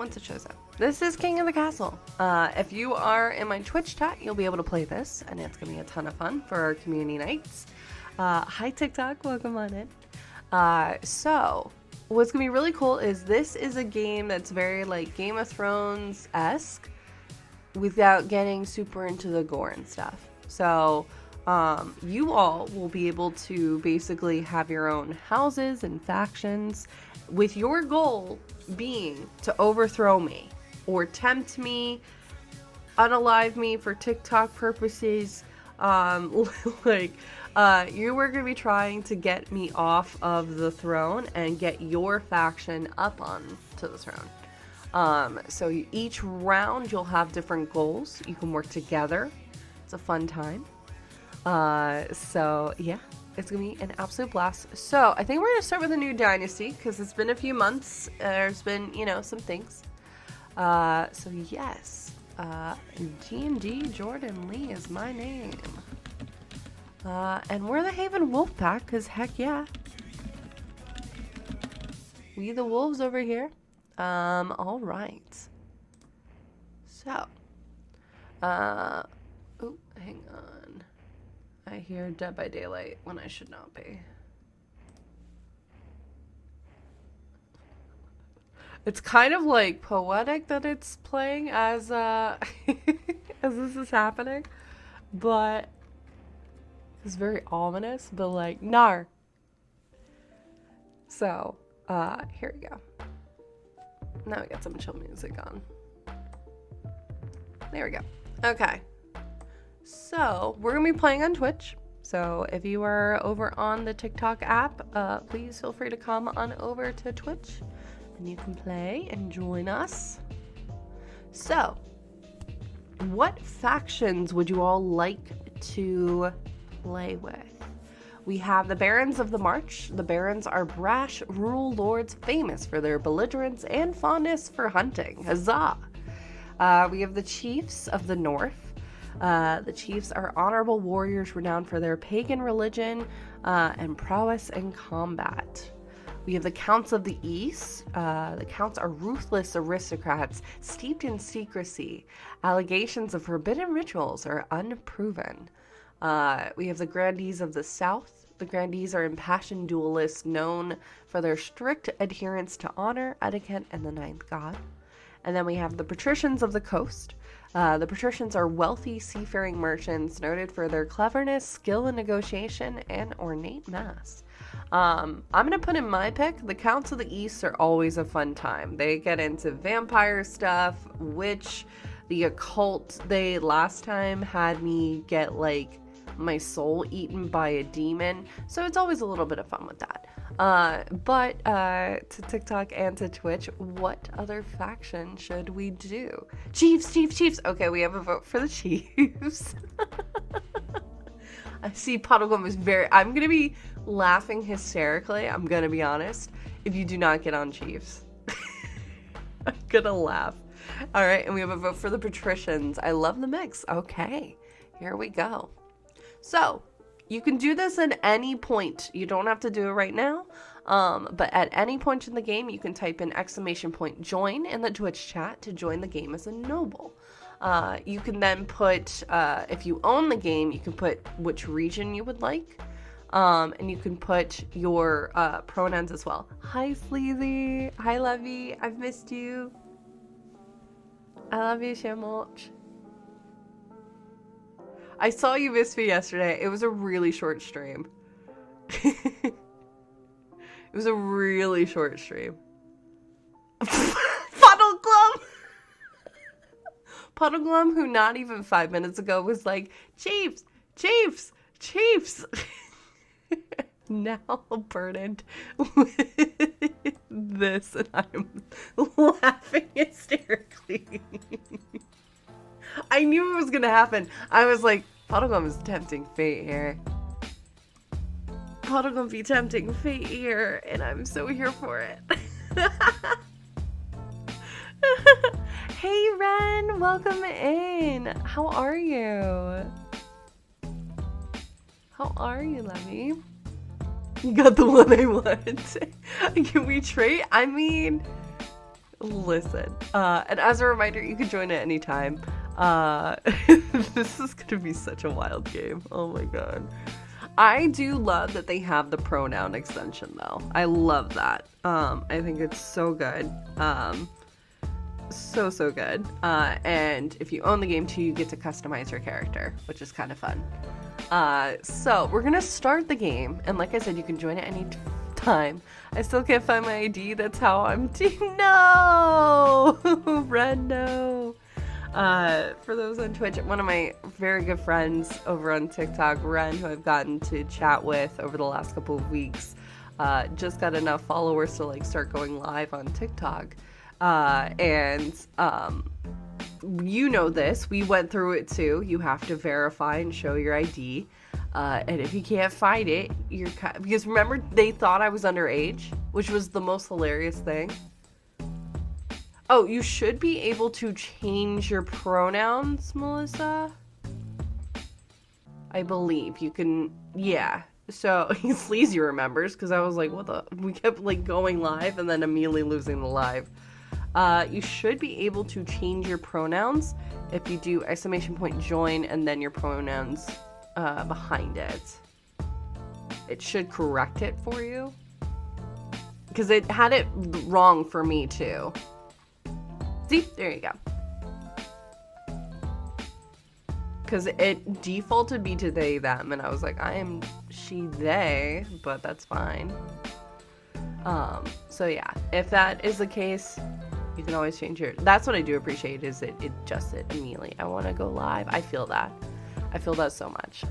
once it shows up. This is King of the Castle. If you are in my Twitch chat, you'll be able to play this, and it's going to be a ton of fun for our community nights. Hi, TikTok. Welcome on in. So, what's going to be really cool is this is a game that's very, like, Game of Thrones-esque without getting super into the gore and stuff. So, you all will be able to basically have your own houses and factions, with your goal being to overthrow me or tempt me, unalive me for TikTok purposes. You were going to be trying to get me off of the throne and get your faction up on to the throne. So each round you'll have different goals. You can work together. It's a fun time. So yeah, it's gonna be an absolute blast. So I think we're gonna start with a new dynasty because it's been a few months. There's been, some things. So yes, DNDJordanLea is my name. And we're the Haven Wolf Pack, because heck yeah. We the wolves over here. All right. So, oh, hang on. I hear Dead by Daylight when I should not be. It's kind of like poetic that it's playing as as this is happening, but it's very ominous, but like nar. So, here we go. Now we got some chill music on. There we go. Okay. So, we're going to be playing on Twitch. So, if you are over on the TikTok app, please feel free to come on over to Twitch. And you can play and join us. So, what factions would you all like to play with? We have the Barons of the March. The Barons are brash rural lords famous for their belligerence and fondness for hunting. Huzzah! We have the Chiefs of the North. The Chiefs are honorable warriors renowned for their pagan religion and prowess in combat. We have the Counts of the East. The Counts are ruthless aristocrats steeped in secrecy. Allegations of forbidden rituals are unproven. We have the Grandees of the South. The Grandees are impassioned duelists known for their strict adherence to honor, etiquette, and the ninth god. And then we have the Patricians of the Coast. The Patricians are wealthy seafaring merchants noted for their cleverness, skill in negotiation, and ornate mass. I'm going to put in my pick. The Counts of the East are always a fun time. They get into vampire stuff, witch, the occult. They last time had me get like my soul eaten by a demon. So it's always a little bit of fun with that. But to TikTok and to Twitch, what other faction should we do? Chiefs. Okay, we have a vote for the Chiefs. I see Puddlegum is I'm going to be laughing hysterically, I'm going to be honest, if you do not get on Chiefs. I'm going to laugh. All right, and we have a vote for the Patricians. I love the mix. Okay, here we go. So, you can do this at any point. You don't have to do it right now. But at any point in the game, you can type in !join in the Twitch chat to join the game as a noble. You can then put, if you own the game, you can put which region you would like. And you can put your pronouns as well. Hi, Sleazy. Hi, Levy. I've missed you. I love you so much. I saw you missed me yesterday. It was a really short stream. It was a really short stream. Puddleglum! Puddleglum, who not even 5 minutes ago was like, Chiefs! Now burdened with this, and I'm laughing hysterically. I knew it was gonna happen. I was like, Puddlegum is tempting fate here. Puddlegum be tempting fate here, and I'm so here for it. Hey Ren, welcome in. How are you? How are you, Lemmy? You got the one I want. Can we trade? I mean, Listen, and as a reminder, you can join at any time. This is gonna be such a wild game. Oh my god. I do love that they have the pronoun extension though. I love that. I think it's so good. So good. And if you own the game too, you get to customize your character, which is kind of fun. So we're gonna start the game, and like I said, you can join at any time. I still can't find my ID. That's how I'm no. Red, no. For those on Twitch, one of my very good friends over on TikTok, Ren, who I've gotten to chat with over the last couple of weeks, just got enough followers to like start going live on TikTok. You know this, we went through it too. You have to verify and show your ID. And if you can't find it, because remember, they thought I was underage, which was the most hilarious thing. Oh, you should be able to change your pronouns, Melissa. I believe you can, yeah. So, Sleazy remembers, because I was like, what the, we kept like going live and then immediately losing the live. You should be able to change your pronouns if you do !join and then your pronouns behind it. It should correct it for you. Because it had it wrong for me too. See? There you go. Because it defaulted me to they, them, and I was like, I am she, they, but that's fine. So yeah, if that is the case, you can always change your, that's what I do appreciate, is it adjusts it immediately. I want to go live. I feel that. I feel that so much.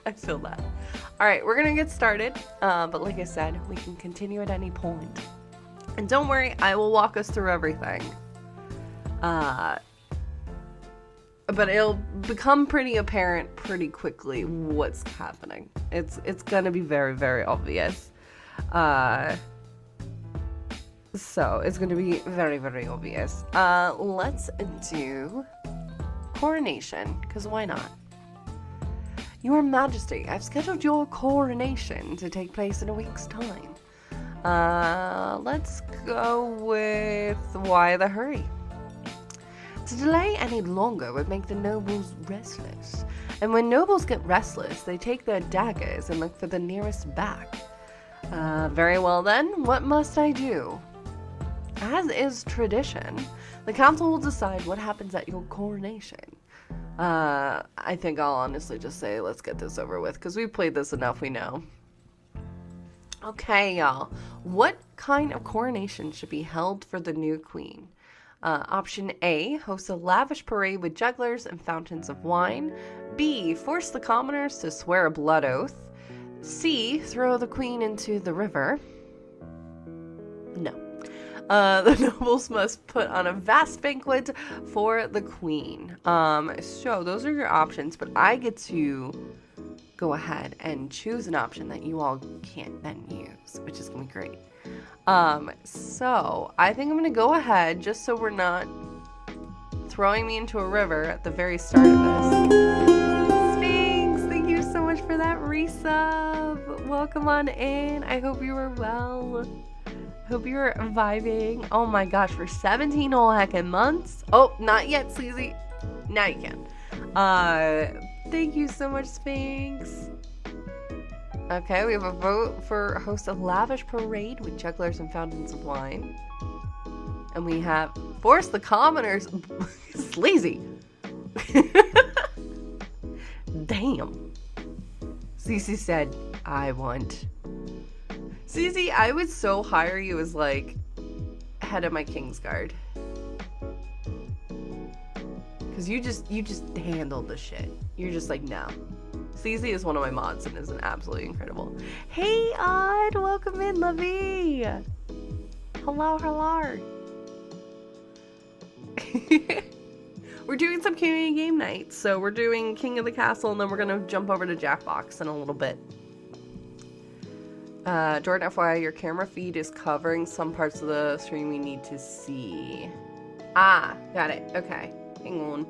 I feel that. All right, we're going to get started. But like I said, we can continue at any point. And don't worry, I will walk us through everything. But it'll become pretty apparent pretty quickly what's happening. It's going to be very, very obvious. So it's going to be very, very obvious. Let's do coronation, because why not? Your Majesty, I've scheduled your coronation to take place in a week's time. Let's go with why the hurry? To delay any longer would make the nobles restless. And when nobles get restless, they take their daggers and look for the nearest back. Very well then, what must I do? As is tradition, the council will decide what happens at your coronation. I think I'll honestly just say, let's get this over with, because we've played this enough, we know. Okay, y'all. What kind of coronation should be held for the new queen? Option A, host a lavish parade with jugglers and fountains of wine. B, force the commoners to swear a blood oath. C, throw the queen into the river. No. The nobles must put on a vast banquet for the queen. So those are your options, but I get to go ahead and choose an option that you all can't then use, which is gonna be great. So I think I'm gonna go ahead, just so we're not throwing me into a river at the very start of this. Sphinx, thank you so much for that resub. Welcome on in. I hope you were well. Hope you're vibing. Oh my gosh, for 17 whole heckin' months. Oh, not yet, Sleazy. Now you can. Thank you so much, Sphinx. Okay, we have a vote for host a lavish parade with jugglers and fountains of wine. And we have force the commoners. Sleazy. Damn. Cece said, I want. Cece, I would so hire you as like head of my Kingsguard. Cause you just handled the shit. You're just like, no. Cece is one of my mods and is an absolutely incredible. Hey Odd, welcome in, Lovey. Hello, hello. We're doing some community game nights, so we're doing King of the Castle, and then we're gonna jump over to Jackbox in a little bit. Jordan, FYI, your camera feed is covering some parts of the stream we need to see. Ah, got it. Okay, hang on.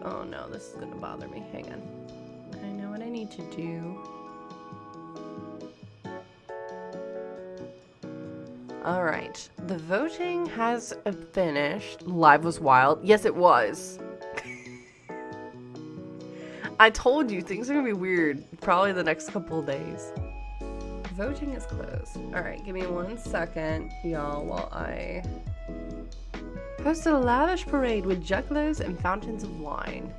Oh no, this is gonna bother me. Hang on. I know what I need to do. Alright, the voting has finished. Live was wild. Yes, it was. I told you, things are gonna be weird. Probably the next couple of days. Voting is closed. Alright, give me 1 second, y'all, while I host a lavish parade with jugglers and fountains of wine.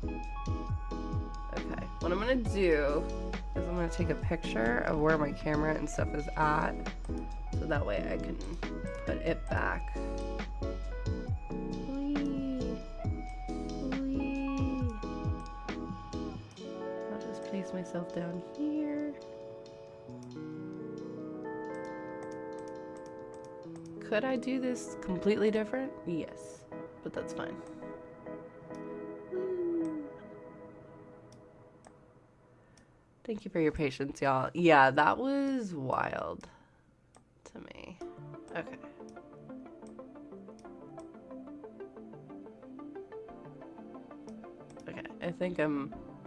Okay, what I'm gonna do is I'm gonna take a picture of where my camera and stuff is at, so that way I can put it back. Whee! Whee! I'll just place myself down here. Could I do this completely different? Yes, but that's fine. Thank you for your patience, y'all. Yeah, that was wild to me. Okay. Okay, I think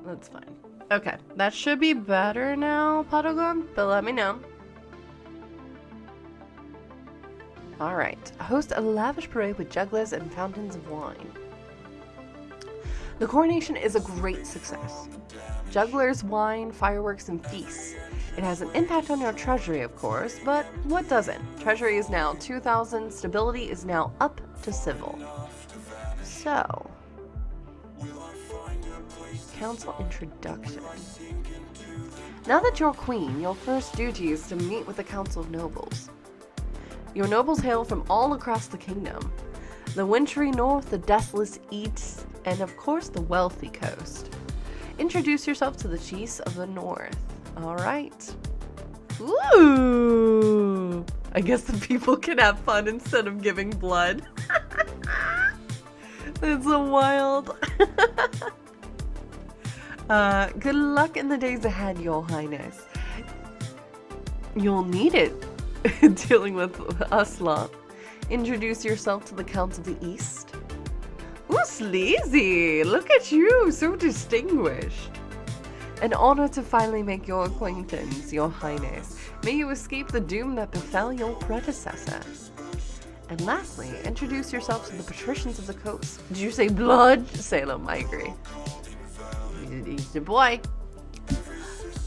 that's fine. Okay, that should be better now, Puddlegum, but let me know. Alright, host a lavish parade with jugglers and fountains of wine. The coronation is a great success. Jugglers, wine, fireworks, and feasts. It has an impact on your treasury, of course, but what doesn't? Treasury is now 2,000, stability is now up to civil. So, council introduction. Now that you're queen, your first duty is to meet with the council of nobles. Your nobles hail from all across the kingdom. The wintry north, the desolate east, and of course the wealthy coast. Introduce yourself to the chiefs of the north. Alright. Ooh! I guess the people can have fun instead of giving blood. That's so wild. Good luck in the days ahead, Your Highness. You'll need it dealing with us lot. Introduce yourself to the Council of the East. Ooh, sleazy! Look at you, so distinguished. An honor to finally make your acquaintance, Your Highness. May you escape the doom that befell your predecessor. And lastly, introduce yourself to the patricians of the coast. Did you say blood? Salem, I agree. He's your boy.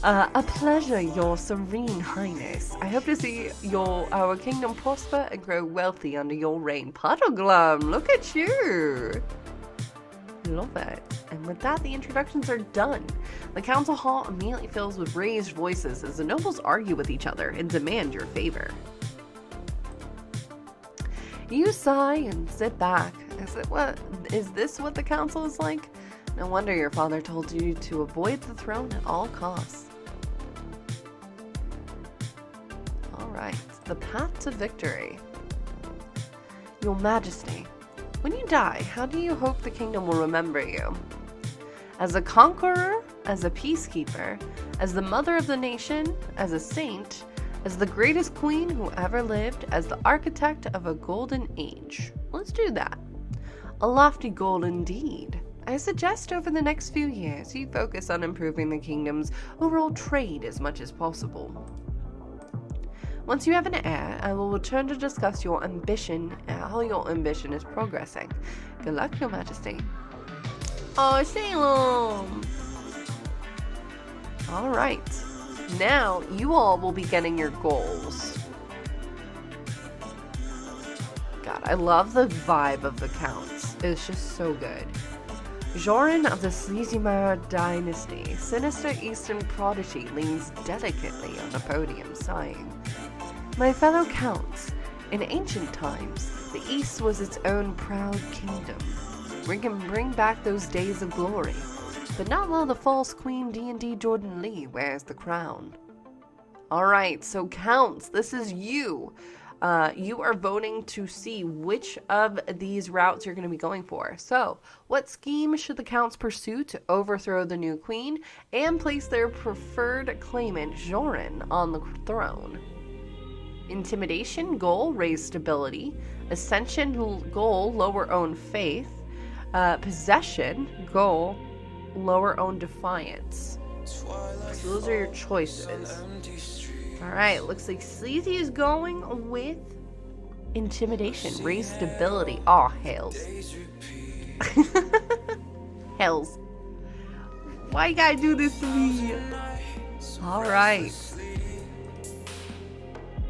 A pleasure, Your Serene Highness. I hope to see our kingdom prosper and grow wealthy under your reign. Puddleglum, look at you. Love it. And with that, the introductions are done. The council hall immediately fills with raised voices as the nobles argue with each other and demand your favor. You sigh and sit back. Is this what the council is like? No wonder your father told you to avoid the throne at all costs. Alright, the path to victory. Your Majesty, when you die, how do you hope the kingdom will remember you? As a conqueror, as a peacekeeper, as the mother of the nation, as a saint, as the greatest queen who ever lived, as the architect of a golden age. Let's do that. A lofty goal indeed. I suggest over the next few years you focus on improving the kingdom's overall trade as much as possible. Once you have an heir, I will return to discuss your ambition and how your ambition is progressing. Good luck, Your Majesty. Oh, Salem! Alright. Now, you all will be getting your goals. God, I love the vibe of the counts. It's just so good. Joran of the Sleazymire dynasty, sinister eastern prodigy, leans delicately on the podium, sighing. My fellow counts, in ancient times, the East was its own proud kingdom. We can bring back those days of glory, but not while the false queen DNDJordanLea wears the crown. Alright, so counts, this is you. You are voting to see which of these routes you're going to be going for. So, what scheme should the counts pursue to overthrow the new queen and place their preferred claimant, Joran, on the throne? Intimidation goal, raise stability. Ascension goal, lower own faith. Possession goal, lower own defiance. So those are your choices. Alright, looks like Sleazy is going with intimidation. Raise stability. Aw, hails. Hells. Why you gotta do this to me? Alright.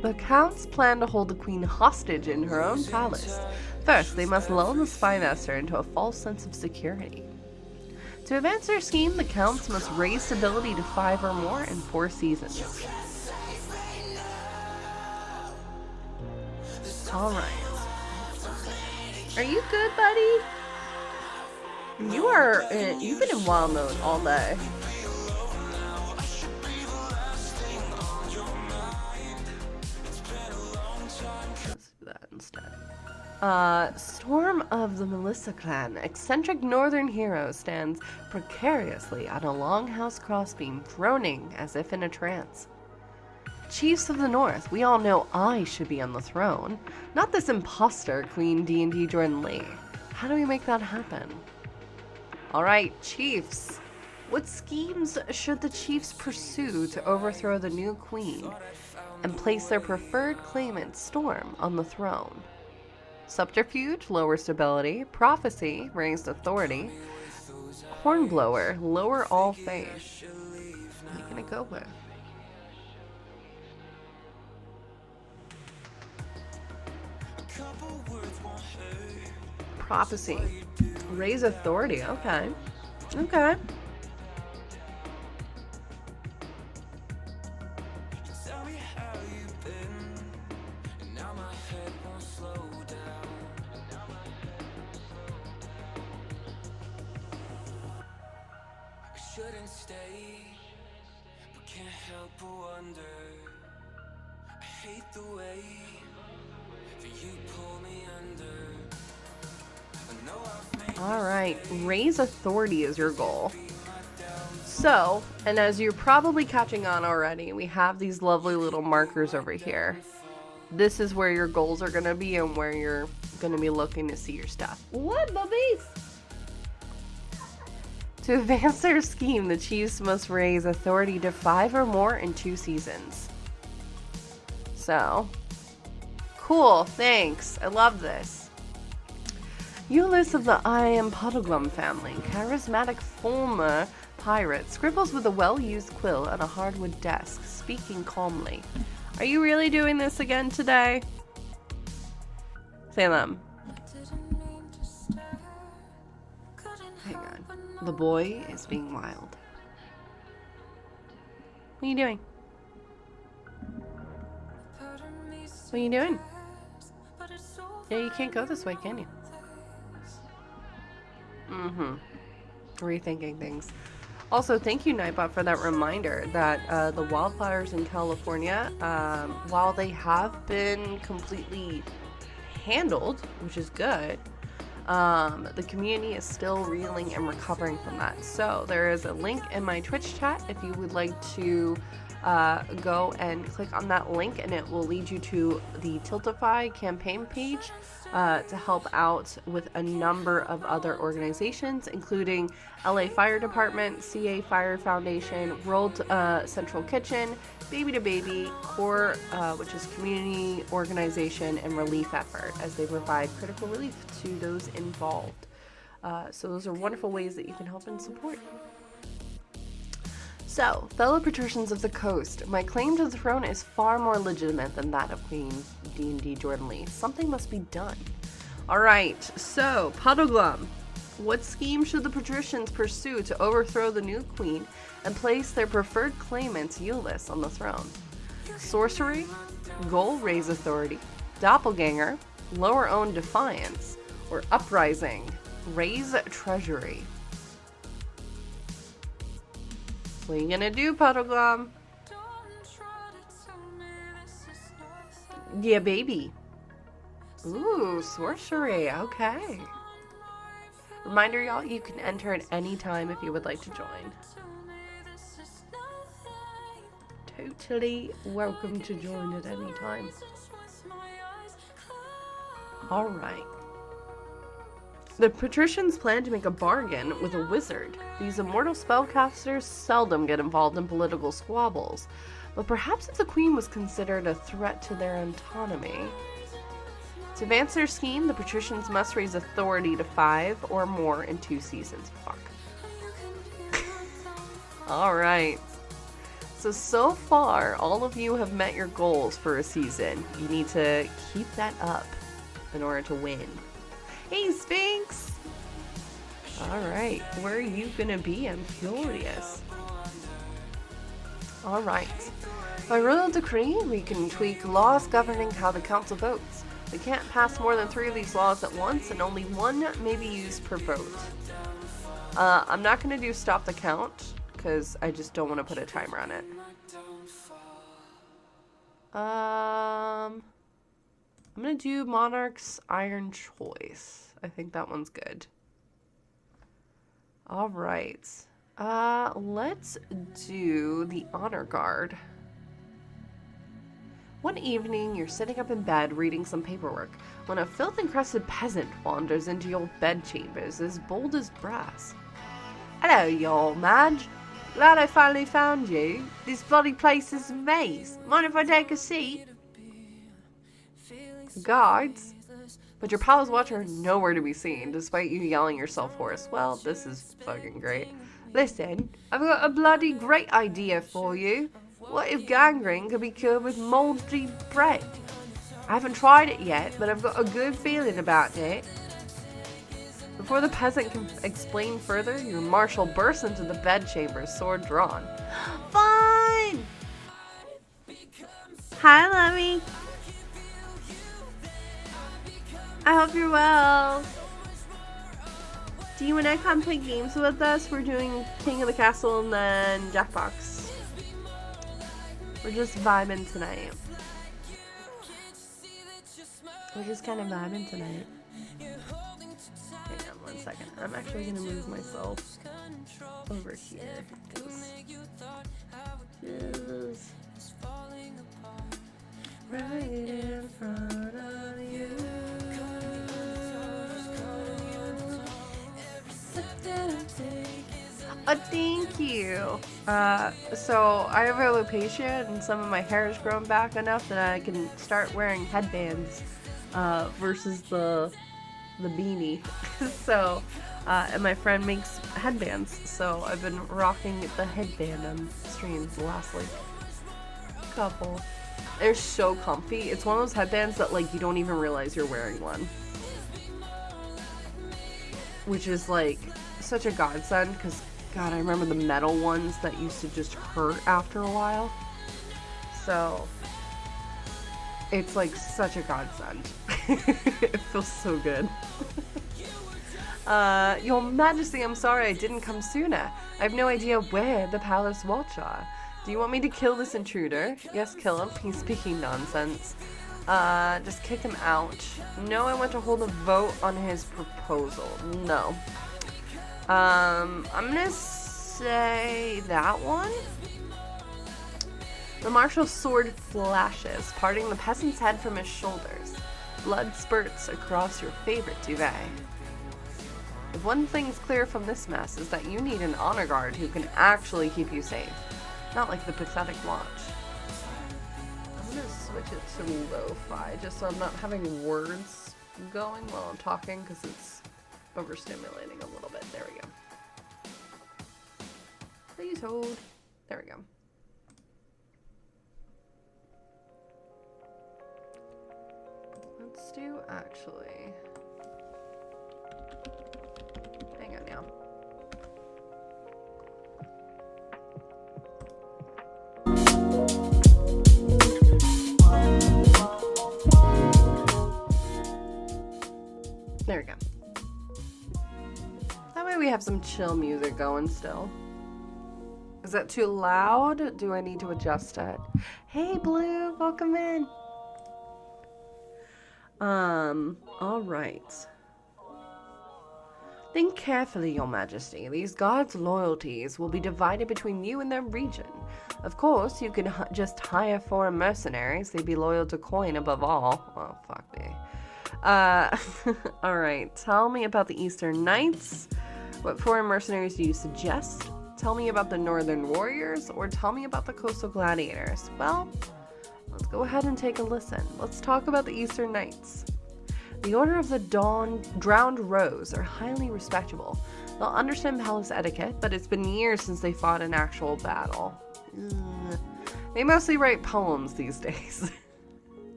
The counts plan to hold the queen hostage in her own palace. First, they must lull the spymaster into a false sense of security. To advance their scheme, the counts must raise stability to 5 or more in 4 seasons. Alright. Are you good, buddy? You've been in wild mode all day. Let's do that instead. Storm of the Melissa clan. Eccentric northern hero stands precariously on a longhouse crossbeam, droning as if in a trance. Chiefs of the North, we all know I should be on the throne. Not this imposter, Queen DNDJordanLea. How do we make that happen? Alright, chiefs. What schemes should the chiefs pursue to overthrow the new queen and place their preferred claimant, Storm, on the throne? Subterfuge, lower stability. Prophecy, raised authority. Hornblower, lower all faith. What are you gonna go with? Prophecy. Raise authority. Okay. Okay. Shouldn't stay, but can't help but wonder. I hate the way that you pull me under. Alright, raise authority is your goal. So, and as you're probably catching on already, we have these lovely little markers over here. This is where your goals are going to be and where you're going to be looking to see your stuff. What, bubbies? To advance their scheme, the chiefs must raise authority to 5 or more in 2 seasons. So, cool, thanks. I love this. Euless of the I Am Puddleglum family, charismatic former pirate, scribbles with a well-used quill on a hardwood desk, speaking calmly. Are you really doing this again today? Salem. Hang on. The boy is being wild. What are you doing? What are you doing? Yeah, you can't go this way, can you? Rethinking things. Also, thank you, Nightbot, for that reminder that the wildfires in California, while they have been completely handled, which is good, the community is still reeling and recovering from that. So there is a link in my Twitch chat if you would like to go and click on that link, and it will lead you to the Tiltify campaign page to help out with a number of other organizations, including LA Fire Department, CA Fire Foundation, World Central Kitchen, Baby to Baby, CORE, which is community organization and relief effort, as they provide critical relief to those involved. So those are wonderful ways that you can help and support. So, fellow patricians of the coast, my claim to the throne is far more legitimate than that of Queen DNDJordanLea. Something must be done. Alright, so, Puddleglum. What scheme should the patricians pursue to overthrow the new queen and place their preferred claimant, Euless, on the throne? Sorcery, goal raise authority, doppelganger, lower own defiance, or uprising, raise treasury. What are you gonna do, Puddleglum? Yeah, baby. Ooh, sorcery. Okay. Reminder, y'all, you can enter at any time if you would like to join. Totally welcome to join at any time. Alright. The patricians plan to make a bargain with a wizard. These immortal spellcasters seldom get involved in political squabbles, but perhaps if the queen was considered a threat to their autonomy. To advance their scheme, the patricians must raise authority to 5 or more in 2 seasons. Fuck. Alright. So far, all of you have met your goals for a season. You need to keep that up in order to win. Hey, Sphinx! Alright, where are you gonna be? I'm curious. Alright. By royal decree, we can tweak laws governing how the council votes. We can't pass more than 3 of these laws at once, and only 1 may be used per vote. I'm not gonna do stop the count, because I just don't want to put a timer on it. I'm gonna do Monarch's Iron Choice. I think that one's good. Alright. Let's do the Honor Guard. One evening, you're sitting up in bed reading some paperwork when a filth-encrusted peasant wanders into your bedchambers as bold as brass. Hello, y'all, Madge. Glad I finally found you. This bloody place is a maze. Mind if I take a seat? Guards? But your pals watch are nowhere to be seen, despite you yelling yourself hoarse. Well, this is fucking great. Listen, I've got a bloody great idea for you. What if gangrene could be cured with moldy bread? I haven't tried it yet, but I've got a good feeling about it. Before the peasant can explain further, your marshal bursts into the bedchamber, sword drawn. Fine! Hi, Lemmy. I hope you're well. Do you want to come play games with us? We're doing King of the Castle and then Jackbox. We're just vibing tonight. We're just kind of vibing tonight. Hang on 1 second. I'm actually going to move myself over here. Because right in front of you. Thank you. So I have alopecia and some of my hair has grown back enough that I can start wearing headbands versus the beanie. So and my friend makes headbands, so I've been rocking the headband on streams the last like couple. They're so comfy. It's one of those headbands that like you don't even realize you're wearing one, which is like such a godsend because God, I remember the metal ones that used to just hurt after a while. So it's like such a godsend. It feels so good. Your Majesty, I'm sorry I didn't come sooner. I have no idea where the palace watch are. Do you want me to kill this intruder? Yes, kill him. He's speaking nonsense. Just kick him out. No, I want to hold a vote on his proposal. No. I'm gonna say that one. The marshal's sword flashes, parting the peasant's head from his shoulders. Blood spurts across your favorite duvet. If one thing's clear from this mess is that you need an honor guard who can actually keep you safe. Not like the pathetic watch. I'm gonna switch it to lo-fi just so I'm not having words going while I'm talking because it's overstimulating a little bit. There we go. Please hold. There we go. Let's do actually. Hang on now. There we go. That way we have some chill music going still. Is that too loud? Do I need to adjust it? Hey Blue, welcome in. Alright. Think carefully, Your Majesty. These guards' loyalties will be divided between you and their region. Of course, you can just hire foreign mercenaries. They'd be loyal to coin above all. Oh, fuck me. Alright, tell me about the Eastern Knights. What foreign mercenaries do you suggest? Tell me about the Northern Warriors, or tell me about the Coastal Gladiators. Well, let's go ahead and take a listen. Let's talk about the Eastern Knights. The Order of the Drowned Rose are highly respectable. They'll understand palace etiquette, but it's been years since they fought an actual battle. They mostly write poems these days.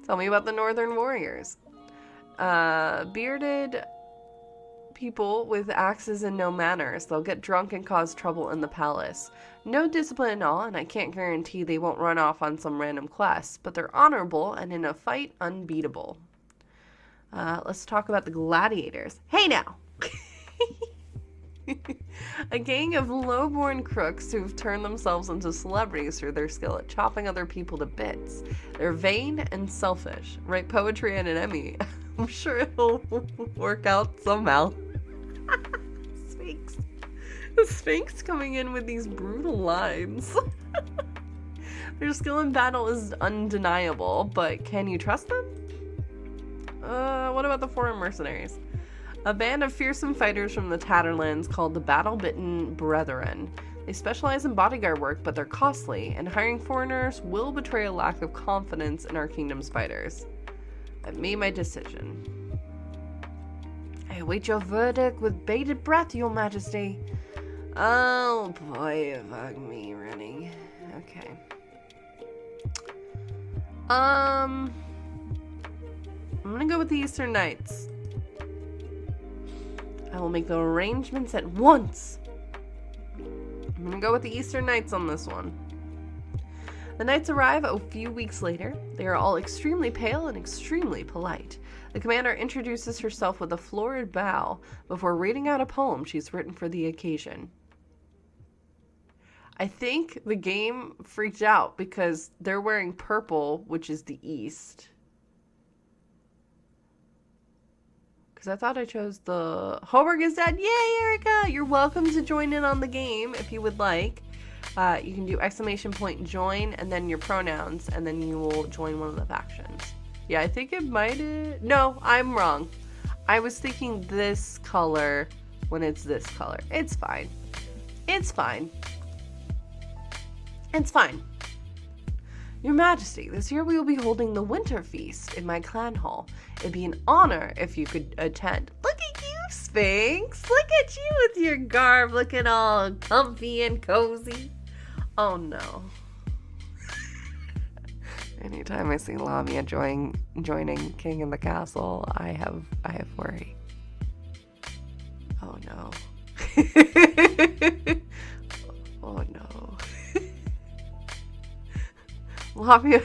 Tell me about the Northern Warriors. Bearded people with axes and no manners. They'll get drunk and cause trouble in the palace. No discipline at all, and I can't guarantee they won't run off on some random quest, but they're honorable and in a fight unbeatable. Let's talk about the gladiators. Hey now! A gang of low-born crooks who've turned themselves into celebrities through their skill at chopping other people to bits. They're vain and selfish. Write poetry and an Emmy. I'm sure it'll work out somehow. Sphinx. The Sphinx coming in with these brutal lines. Their skill in battle is undeniable, but can you trust them? What about the foreign mercenaries? A band of fearsome fighters from the Tatterlands called the Battle-Bitten Brethren. They specialize in bodyguard work, but they're costly, and hiring foreigners will betray a lack of confidence in our kingdom's fighters. I've made my decision. I await your verdict with bated breath, your majesty. Oh boy, fuck me running. Okay. I'm gonna go with the Eastern Knights. I will make the arrangements at once. I'm gonna go with the Eastern Knights on this one. The knights arrive a few weeks later. They are all extremely pale and extremely polite. The commander introduces herself with a florid bow before reading out a poem she's written for the occasion. I think the game freaked out because they're wearing purple, which is the east. Because I thought I chose the... Homework is done! Yay, Erica! You're welcome to join in on the game if you would like. You can do !join and then your pronouns, and then you will join one of the factions. Yeah, I think it might have... No, I'm wrong. I was thinking this color when it's this color. It's fine. It's fine. It's fine. Your Majesty, this year we will be holding the Winter Feast in my clan hall. It'd be an honor if you could attend. Look at you, Sphinx! Look at you with your garb looking all comfy and cozy. Oh no. Anytime I see Lamia joining King in the Castle, I have worry. Oh no. Oh no. Lamia,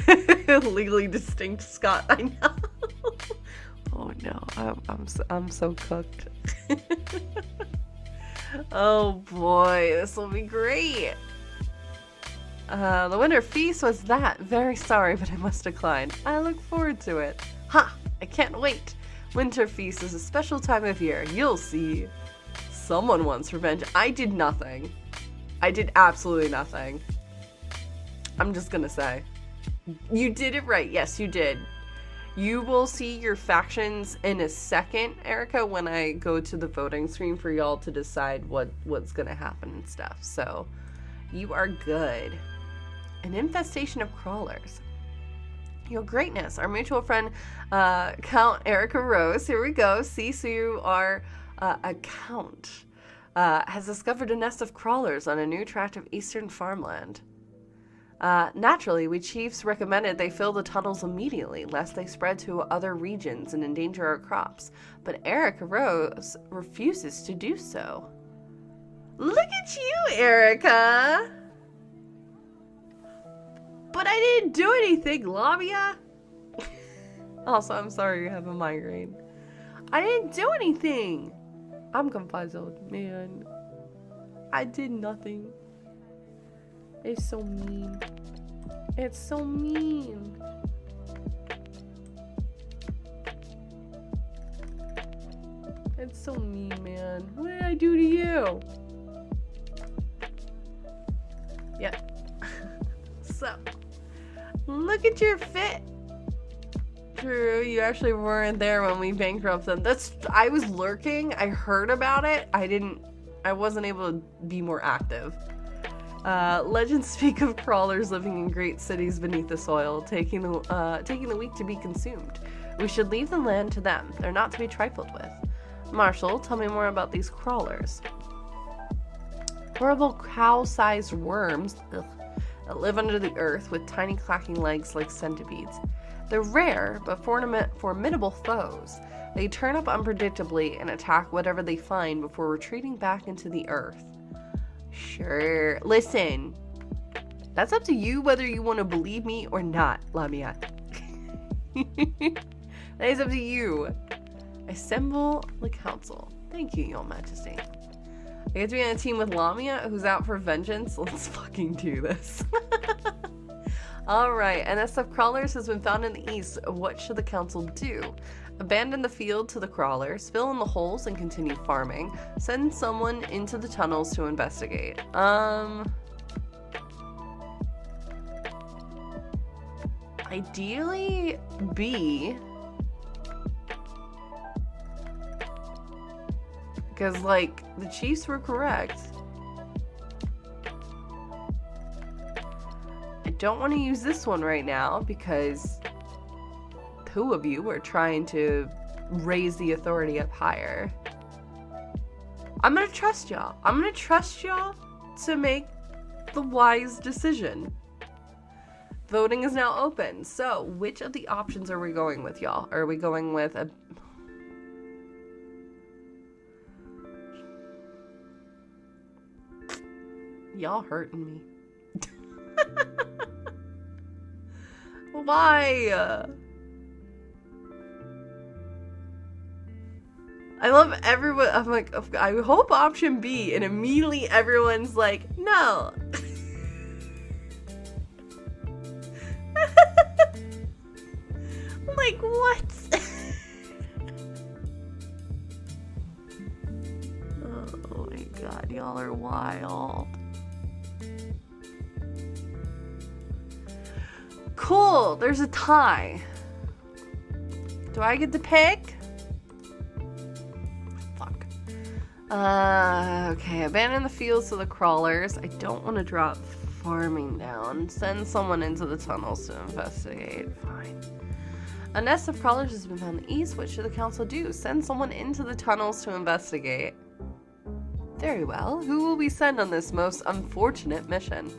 legally distinct Scott. I know. Oh no, I'm so cooked. Oh boy, this will be great. The Winter Feast was that. Very sorry, but I must decline. I look forward to it. Ha! I can't wait. Winter Feast is a special time of year. You'll see. Someone wants revenge. I did nothing. I did absolutely nothing. I'm just gonna say. You did it right. Yes, you did. You will see your factions in a second, Erica, when I go to the voting screen for y'all to decide what's gonna happen and stuff. So, you are good. An infestation of crawlers. Your greatness. Our mutual friend, Count Erica Rose. Here we go. See, so you are a count. Has discovered a nest of crawlers on a new tract of eastern farmland. Naturally, we chiefs recommended they fill the tunnels immediately, lest they spread to other regions and endanger our crops. But Erica Rose refuses to do so. Look at you, Erica! But I didn't do anything, Lamia! Also, I'm sorry you have a migraine. I didn't do anything! I'm confused, man. I did nothing. It's so mean. It's so mean. It's so mean, man. What did I do to you? Yeah. So, look at your fit. True, you actually weren't there when we bankrupted them. I was lurking. I heard about it. I wasn't able to be more active. Legends speak of crawlers living in great cities beneath the soil, taking the weak to be consumed. We should leave the land to them. They're not to be trifled with. Marshall, tell me more about these crawlers. Horrible cow-sized worms that live under the earth with tiny clacking legs like centipedes. They're rare, but formidable foes. They turn up unpredictably and attack whatever they find before retreating back into the earth. Sure. Listen. That's up to you whether you want to believe me or not, Lamia. That is up to you. Assemble the council. Thank you, Your Majesty. I get to be on a team with Lamia, who's out for vengeance. Let's fucking do this. Alright, a nest of crawlers has been found in the east. What should the council do? Abandon the field to the crawlers, fill in the holes and continue farming. Send someone into the tunnels to investigate. Ideally, B. Because, like, the Chiefs were correct. I don't want to use this one right now because two of you are trying to raise the authority up higher. I'm going to trust y'all. I'm going to trust y'all to make the wise decision. Voting is now open. So, which of the options are we going with, y'all? Are we going with a... Y'all hurting me. Why? I love everyone. I'm like, I hope option B, and immediately everyone's like, no. Like, what? Oh my god, y'all are wild. Cool, there's a tie. Do I get to pick? Fuck. Okay, abandon the fields to the crawlers. I don't want to drop farming down. Send someone into the tunnels to investigate. Fine. A nest of crawlers has been found in the east. What should the council do? Send someone into the tunnels to investigate. Very well. Who will we send on this most unfortunate mission?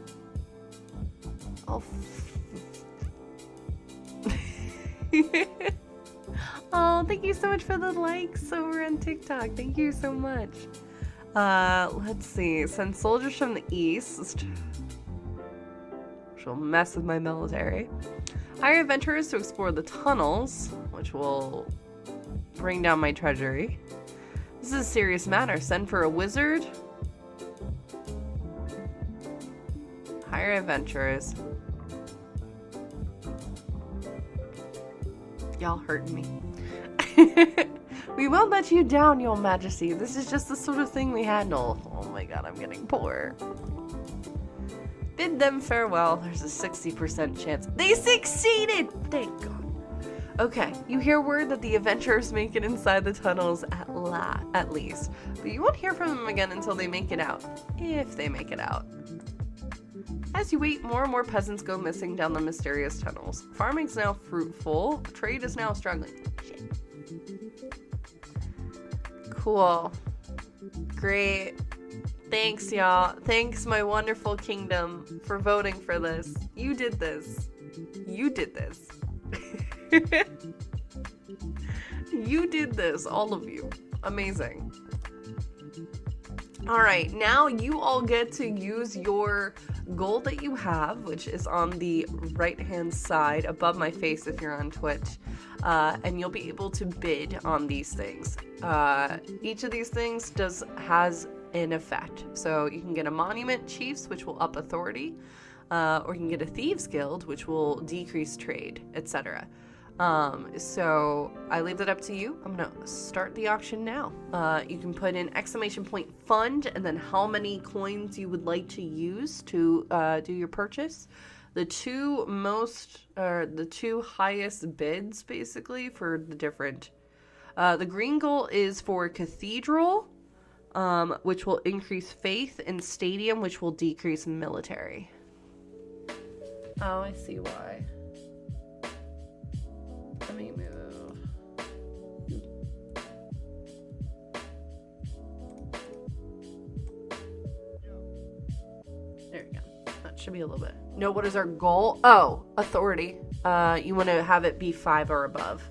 Oh, oh, thank you so much for the likes over on TikTok. Thank you so much. Let's see. Send soldiers from the east. Which will mess with my military. Hire adventurers to explore the tunnels, which will bring down my treasury. This is a serious matter. Send for a wizard. Hire adventurers. Y'all hurting me. We won't let you down, Your Majesty. This is just the sort of thing we handle. Oh my god, I'm getting poor. Bid them farewell. There's a 60% chance. They succeeded! Thank God. Okay, you hear word that the adventurers make it inside the tunnels at least. But you won't hear from them again until they make it out. If they make it out. As you wait, more and more peasants go missing down the mysterious tunnels. Farming's now fruitful. Trade is now struggling. Shit. Cool. Great. Thanks, y'all. Thanks, my wonderful kingdom, for voting for this. You did this. You did this. You did this, all of you. Amazing. Alright, now you all get to use your gold that you have, which is on the right-hand side above my face if you're on Twitch, and you'll be able to bid on these things. Each of these things has an effect. So you can get a monument chiefs, which will up authority, or you can get a thieves guild, which will decrease trade, etc. So I leave that up to you. I'm gonna start the auction now. You can put in ! fund and then how many coins you would like to use to do your purchase. the two highest bids, basically, for the different... the green goal is for Cathedral, which will increase faith, and Stadium, which will decrease military. Oh, I see why. Let me move. There we go. That should be a little bit. No, what is our goal? Oh, authority. You want to have it be 5 or above.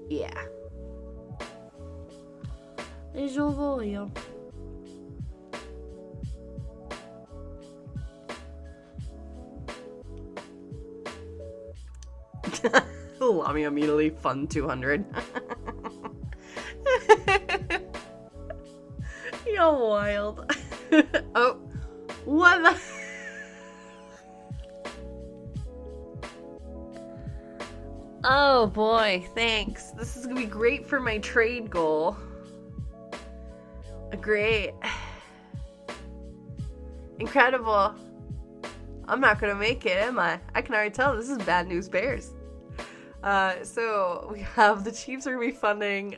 Yeah. Io voglio. Lami immediately fun 200. You're wild. Oh, what the? Oh boy, thanks. This is gonna be great for my trade goal. Great. Incredible. I'm not gonna make it, am I? I can already tell this is bad news bears. So we have the Chiefs are gonna be funding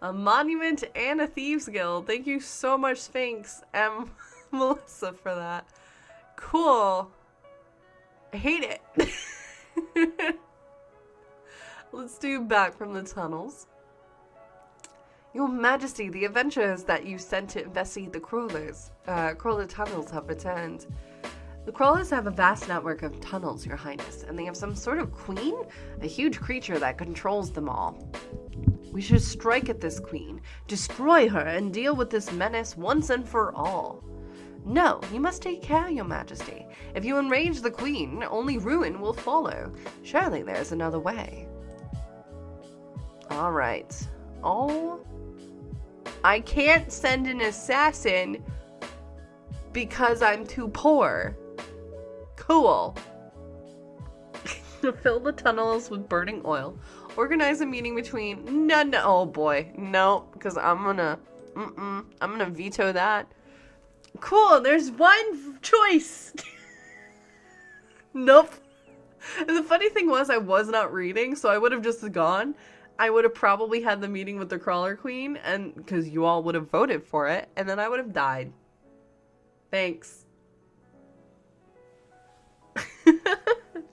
a monument and a thieves guild. Thank you so much, Sphinx and Melissa, for that. Cool. I hate it. Let's do back from the tunnels. Your Majesty, the adventurers that you sent to investigate the crawler tunnels have returned. The crawlers have a vast network of tunnels, Your Highness, and they have some sort of queen, a huge creature that controls them all. We should strike at this queen, destroy her, and deal with this menace once and for all. No, you must take care, Your Majesty. If you enrage the queen, only ruin will follow. Surely there's another way. Alright. Oh, I can't send an assassin because I'm too poor. Cool. Fill the tunnels with burning oil. Organize a meeting between... No, oh boy. No, because I'm gonna veto that. Cool, there's one choice. Nope. And the funny thing was, I was not reading, so I would have just gone. I would have probably had the meeting with the Crawler Queen, and because you all would have voted for it, and then I would have died. Thanks.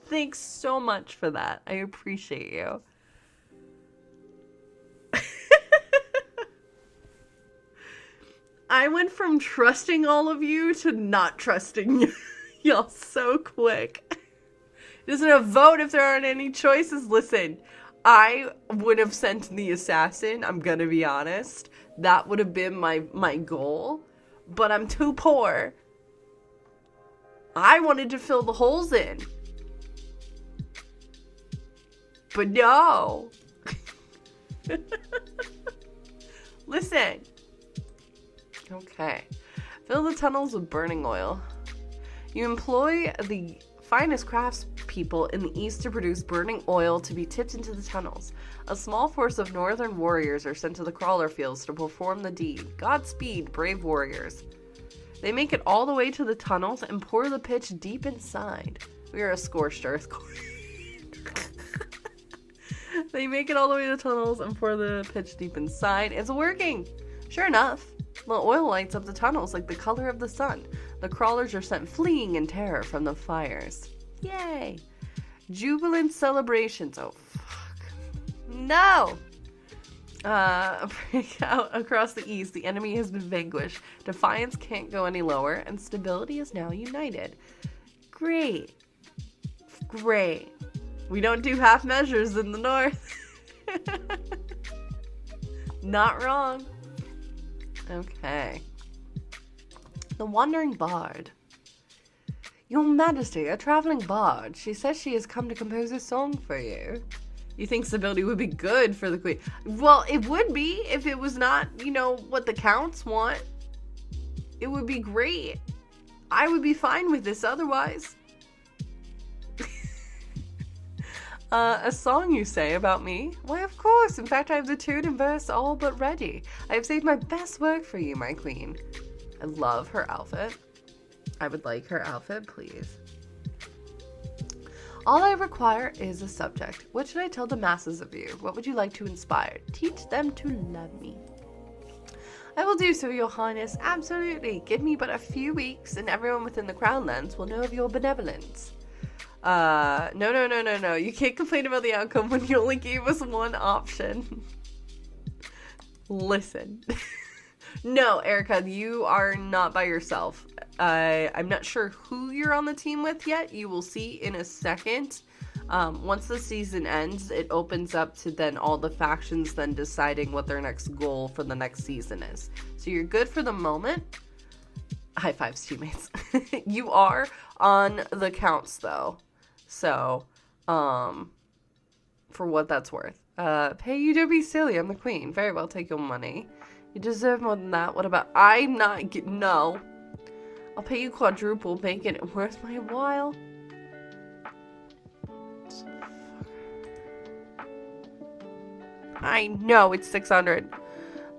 Thanks so much for that. I appreciate you. I went from trusting all of you to not trusting y'all so quick. Isn't a vote if there aren't any choices? Listen, I would have sent the assassin, I'm gonna be honest. That would have been my goal. But I'm too poor. I wanted to fill the holes in. But no. Listen. Okay. Fill the tunnels with burning oil. You employ the finest craftspeople in the east to produce burning oil to be tipped into the tunnels. A small force of northern warriors are sent to the crawler fields to perform the deed. Godspeed, brave warriors. They make it all the way to the tunnels and pour the pitch deep inside. We are a scorched earth. They make it all the way to the tunnels and pour the pitch deep inside. It's working! Sure enough, the oil lights up the tunnels like the color of the sun. The crawlers are sent fleeing in terror from the fires. Yay! Jubilant celebrations. Oh, fuck. No! Break out across the east. The enemy has been vanquished. Defiance can't go any lower, and stability is now united. Great. Great. We don't do half measures in the north. Not wrong. Okay. The Wandering Bard. Your Majesty, a traveling bard. She says she has come to compose a song for you. You think stability would be good for the queen? Well, it would be if it was not, what the counts want. It would be great. I would be fine with this otherwise. A song, you say, about me? Why, of course. In fact, I have the tune and verse all but ready. I have saved my best work for you, my queen. I love her outfit. I would like her outfit, please. All I require is a subject. What should I tell the masses of you? What would you like to inspire? Teach them to love me. I will do so, your highness. Absolutely. Give me but a few weeks, and everyone within the Crown lands will know of your benevolence. No. You can't complain about the outcome when you only gave us one option. Listen. No, Erica, you are not by yourself. I'm not sure who you're on the team with yet. You will see in a second. Once the season ends, it opens up to then all the factions then deciding what their next goal for the next season is. So you're good for the moment. High fives, teammates. You are on the counts, though. So, for what that's worth. Hey, you don't be silly. I'm the queen. Very well, take your money. You deserve more than that. What about... I'm not... No. I'll pay you quadruple, making it worth my while. I know, it's 600.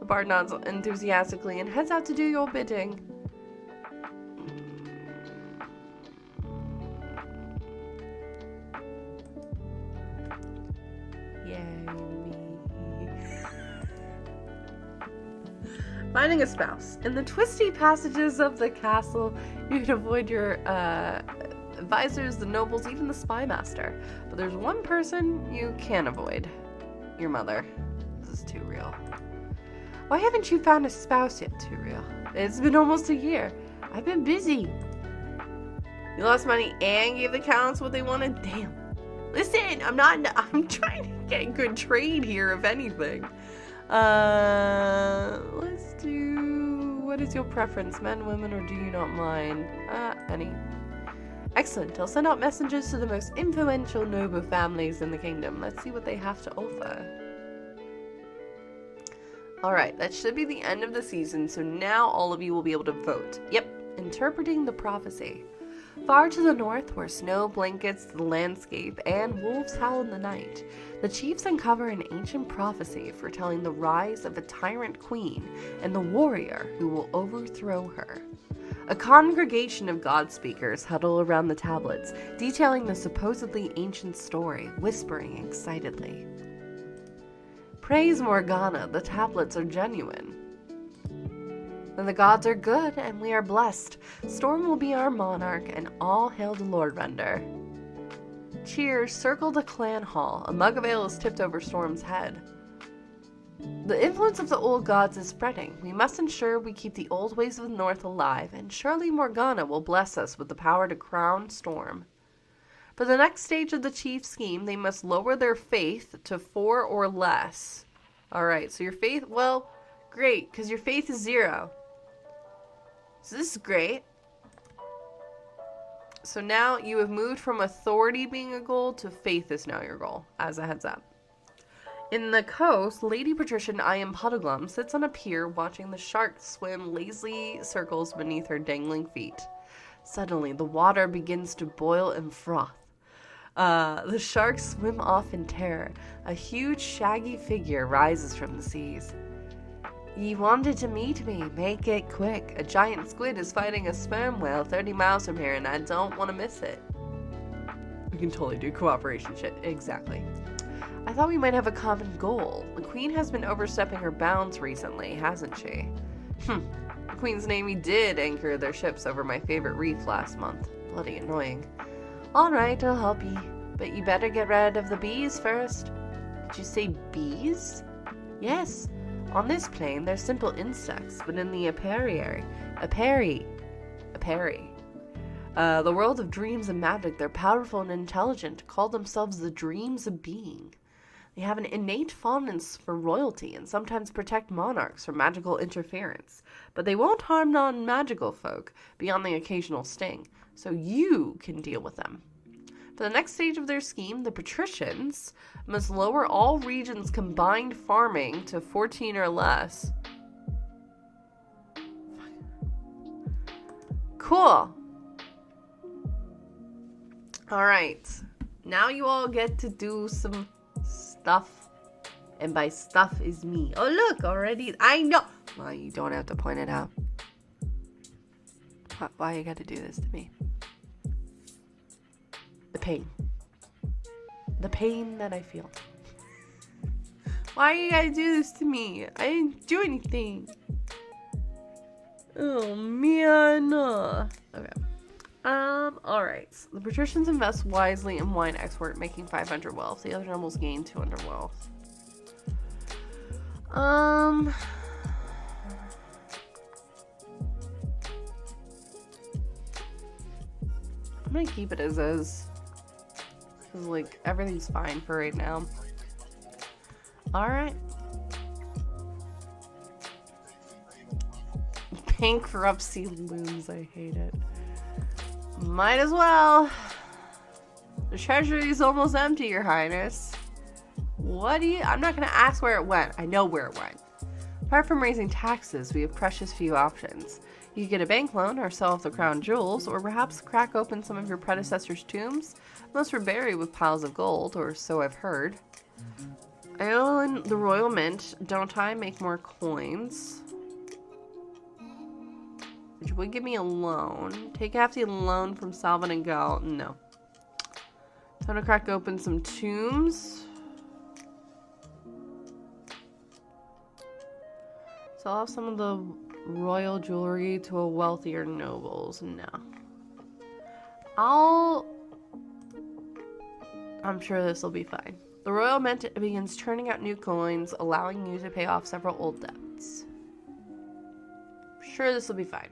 The bard nods enthusiastically and heads out to do your bidding. Finding a spouse. In the twisty passages of the castle, you can avoid your advisors, the nobles, even the spy master. But there's one person you can't avoid. Your mother. This is too real. Why haven't you found a spouse yet, Too Real? It's been almost a year. I've been busy. You lost money and gave the counts what they wanted? Damn. Listen, I'm trying to get good trade here, if anything. Let's do... What is your preference? Men, women, or do you not mind? Any. Excellent. I'll send out messengers to the most influential noble families in the kingdom. Let's see what they have to offer. Alright, that should be the end of the season, so now all of you will be able to vote. Yep, interpreting the prophecy. Far to the north, where snow blankets the landscape and wolves howl in the night, the chiefs uncover an ancient prophecy foretelling the rise of a tyrant queen and the warrior who will overthrow her. A congregation of god speakers huddle around the tablets, detailing the supposedly ancient story, whispering excitedly. Praise Morgana, the tablets are genuine. Then the gods are good, and we are blessed. Storm will be our monarch, and all hail the Lord Render. Cheers, circle the clan hall. A mug of ale is tipped over Storm's head. The influence of the old gods is spreading. We must ensure we keep the old ways of the North alive, and surely Morgana will bless us with the power to crown Storm. For the next stage of the chief's scheme, they must lower their faith to 4 or less. Alright, so your faith, well, great, because your faith is 0. So this is great. So now you have moved from authority being a goal to faith is now your goal, as a heads up. In the coast, Lady Patrician I Am Puddleglum sits on a pier watching the sharks swim lazily circles beneath her dangling feet. Suddenly, the water begins to boil and froth. The sharks swim off in terror. A huge, shaggy figure rises from the seas. Ye wanted to meet me. Make it quick. A giant squid is fighting a sperm whale 30 miles from here, and I don't want to miss it. We can totally do cooperation shit. Exactly. I thought we might have a common goal. The queen has been overstepping her bounds recently, hasn't she? The Queen's Navy did anchor their ships over my favorite reef last month. Bloody annoying. Alright, I'll help ye. But you better get rid of the bees first. Did you say bees? Yes. On this plane, they're simple insects, but in the apiary, the world of dreams and magic, they're powerful and intelligent, call themselves the dreams of being. They have an innate fondness for royalty and sometimes protect monarchs from magical interference, but they won't harm non-magical folk beyond the occasional sting, so you can deal with them. For the next stage of their scheme, the patricians must lower all regions' combined farming to 14 or less. Cool. Alright. Now you all get to do some stuff. And by stuff is me. Oh, look, already. I know. Well, you don't have to point it out. Why you gotta do this to me? The pain. The pain that I feel. Why you gotta do this to me? I didn't do anything. Oh man. Okay. Alright. The patricians invest wisely in wine export, making 500 wealth. The other nobles gain 200 wealth. I'm gonna keep it as is. Cause like everything's fine for right now. Alright. Bankruptcy looms, I hate it. Might as well. The treasury is almost empty, Your Highness. What do you... I'm not going to ask where it went. I know where it went. Apart from raising taxes, we have precious few options. You could get a bank loan or sell off the crown jewels, or perhaps crack open some of your predecessors' tombs. Most were buried with piles of gold, or so I've heard. I own the Royal Mint, don't I? Make more coins. Which would give me a loan. Take half the loan from Salvin and Gal. No. Time to crack open some tombs. Sell off some of the royal jewelry to a wealthier nobles. No. I'm sure this will be fine. The Royal Mint begins turning out new coins, allowing you to pay off several old debts. Sure, this will be fine.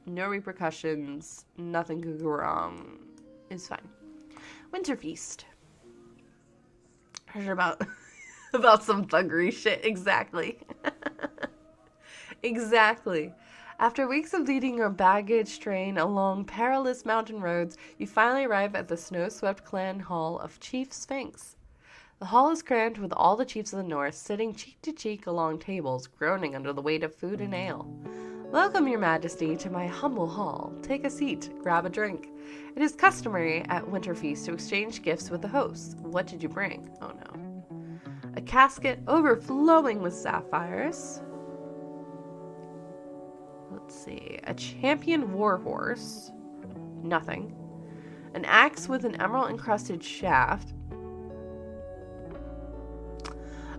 No repercussions. Nothing could go wrong. It's fine. Winter Feast. Heard about some thuggery shit. Exactly. Exactly. After weeks of leading your baggage train along perilous mountain roads, you finally arrive at the snow-swept clan hall of Chief Sphinx. The hall is crammed with all the chiefs of the north, sitting cheek to cheek along tables, groaning under the weight of food and ale. Welcome, Your Majesty, to my humble hall. Take a seat, grab a drink. It is customary at Winter Feast to exchange gifts with the hosts. What did you bring? Oh no. A casket overflowing with sapphires. Let's see. A champion warhorse. Nothing. An axe with an emerald-encrusted shaft.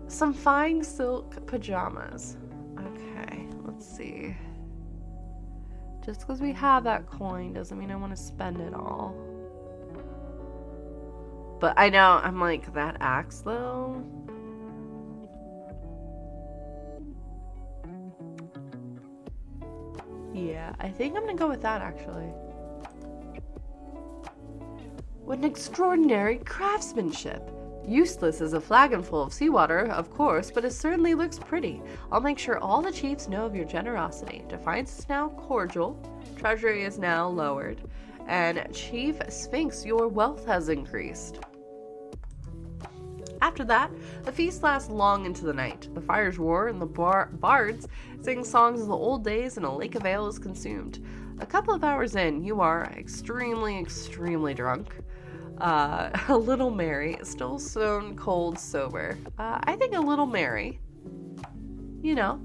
Some fine silk pajamas. Okay, let's see. Just because we have that coin doesn't mean I want to spend it all. But I know, I'm like, that axe though? Yeah, I think I'm gonna go with that actually. What an extraordinary craftsmanship! Useless as a flagon full of seawater, of course, but it certainly looks pretty. I'll make sure all the chiefs know of your generosity. Defiance is now cordial, treasury is now lowered, and Chief Sphinx, your wealth has increased. After that, the feast lasts long into the night. The fires roar and the bards sing songs of the old days and a lake of ale is consumed. A couple of hours in, you are extremely, extremely drunk. A little merry, still stone cold sober. I think a little merry. You know.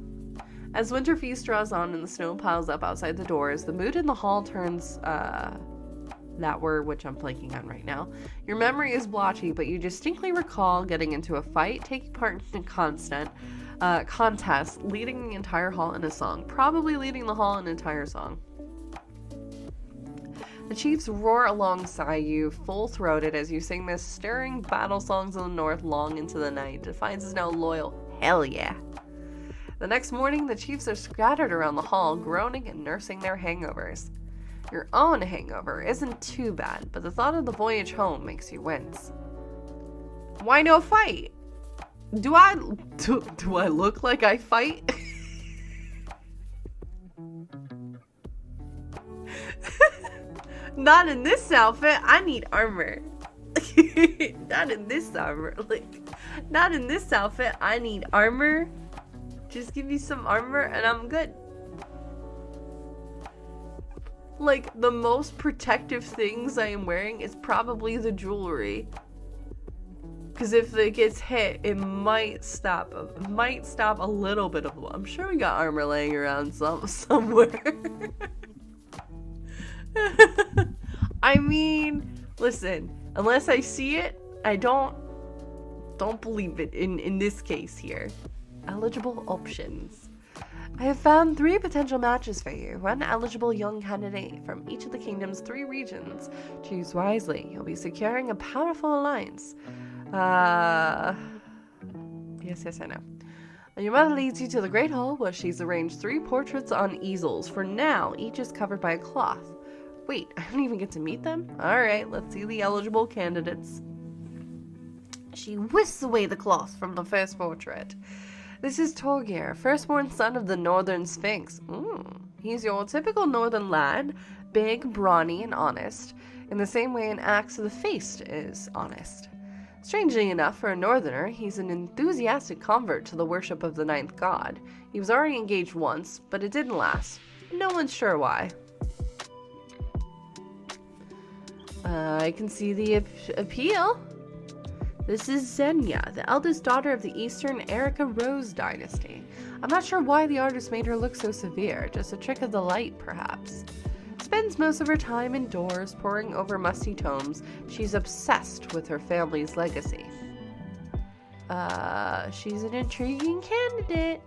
As Winter Feast draws on and the snow piles up outside the doors, the mood in the hall turns, that word which I'm blanking on right now. Your memory is blotchy, but you distinctly recall getting into a fight, taking part in a contest, leading the entire hall in a song. Probably leading the hall in an entire song. The chiefs roar alongside you, full-throated, as you sing the stirring battle songs of the north long into the night. Defiance is now loyal. Hell yeah. The next morning, the chiefs are scattered around the hall, groaning and nursing their hangovers. Your own hangover isn't too bad, but the thought of the voyage home makes you wince. Why no fight? Do I look like I fight? Not in this outfit. I need armor. Not in this armor. Not in this outfit. I need armor. Just give me some armor and I'm good. Like, the most protective things I am wearing is probably the jewelry. Because if it gets hit, it might stop a little bit of... I'm sure we got armor laying around somewhere. I mean, listen, unless I see it, I don't believe it in this case here. Eligible options. I have found 3 potential matches for you. One eligible young candidate from each of the kingdom's 3 regions. Choose wisely. You'll be securing a powerful alliance. Yes, I know. And your mother leads you to the Great Hall, where she's arranged 3 portraits on easels. For now, each is covered by a cloth. Wait, I don't even get to meet them? Alright, let's see the eligible candidates. She whisks away the cloth from the first portrait. This is Torgir, firstborn son of the Northern Sphinx. He's your typical northern lad, big, brawny, and honest, in the same way an axe to the face is honest. Strangely enough, for a northerner, he's an enthusiastic convert to the worship of the ninth god. He was already engaged once, but it didn't last. No one's sure why. I can see the appeal. This is Xenia, the eldest daughter of the Eastern Erica Rose dynasty. I'm not sure why the artist made her look so severe, just a trick of the light, perhaps. Spends most of her time indoors, poring over musty tomes. She's obsessed with her family's legacy. She's an intriguing candidate.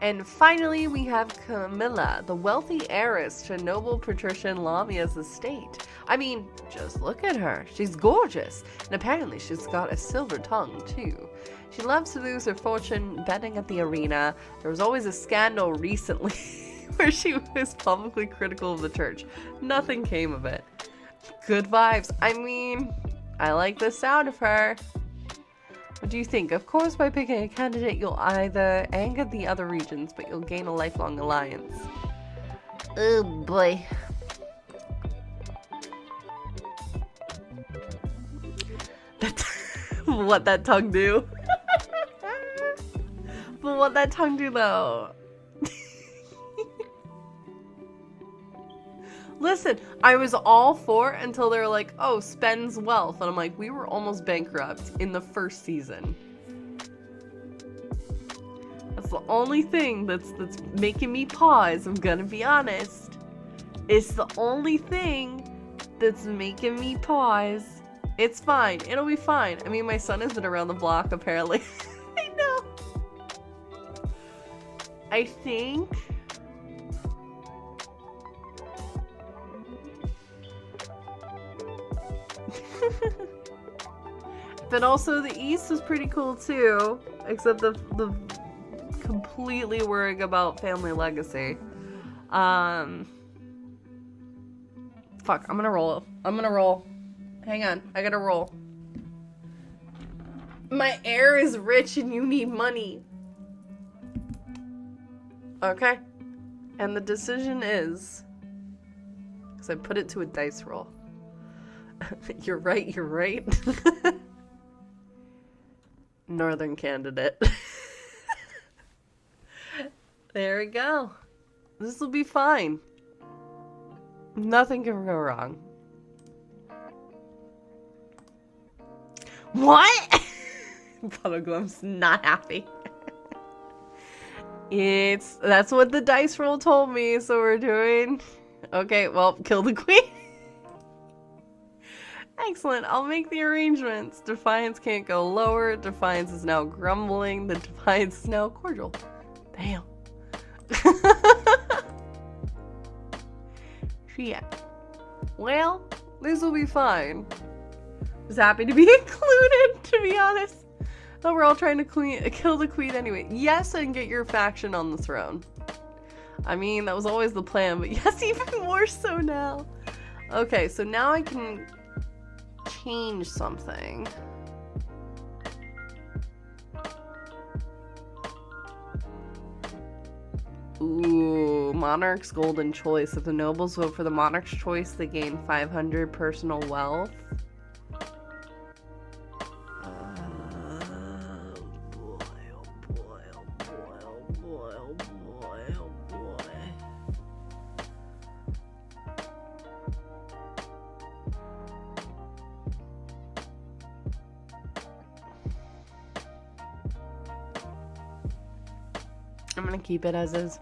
And finally, we have Camilla, the wealthy heiress to noble patrician Lamia's estate. I mean, just look at her. She's gorgeous. And apparently she's got a silver tongue, too. She loves to lose her fortune betting at the arena. There was always a scandal recently where she was publicly critical of the church. Nothing came of it. Good vibes. I mean, I like the sound of her. What do you think? Of course, by picking a candidate, you'll either anger the other regions, but you'll gain a lifelong alliance. Oh boy. What that tongue do? But what that tongue do though? Listen, I was all for it until they were like, oh, spends wealth. And I'm like, we were almost bankrupt in the first season. That's the only thing that's making me pause, I'm gonna be honest. It's the only thing that's making me pause. It's fine. It'll be fine. I mean, my son isn't around the block, apparently. I know. I think... But also the East was pretty cool too, except the completely worrying about family legacy. Fuck, I'm gonna roll. Hang on, I gotta roll. My heir is rich and you need money. Okay. And the decision is, because I put it to a dice roll. You're right. Northern candidate. There we go. This will be fine. Nothing can go wrong. What? Puddleglum's not happy. That's what the dice roll told me, so we're doing. Okay, well, kill the queen. Excellent, I'll make the arrangements. Defiance can't go lower. Defiance is now grumbling. The Defiance is now cordial. Damn. Yeah. Well, this will be fine. Was happy to be included, to be honest. Oh, we're all trying to kill the queen anyway. Yes, and get your faction on the throne. I mean, that was always the plan, but yes, even more so now. Okay, so now I can change something. Ooh, Monarch's golden choice. If the nobles vote for the Monarch's choice, they gain 500 personal wealth. I'm gonna keep it as is.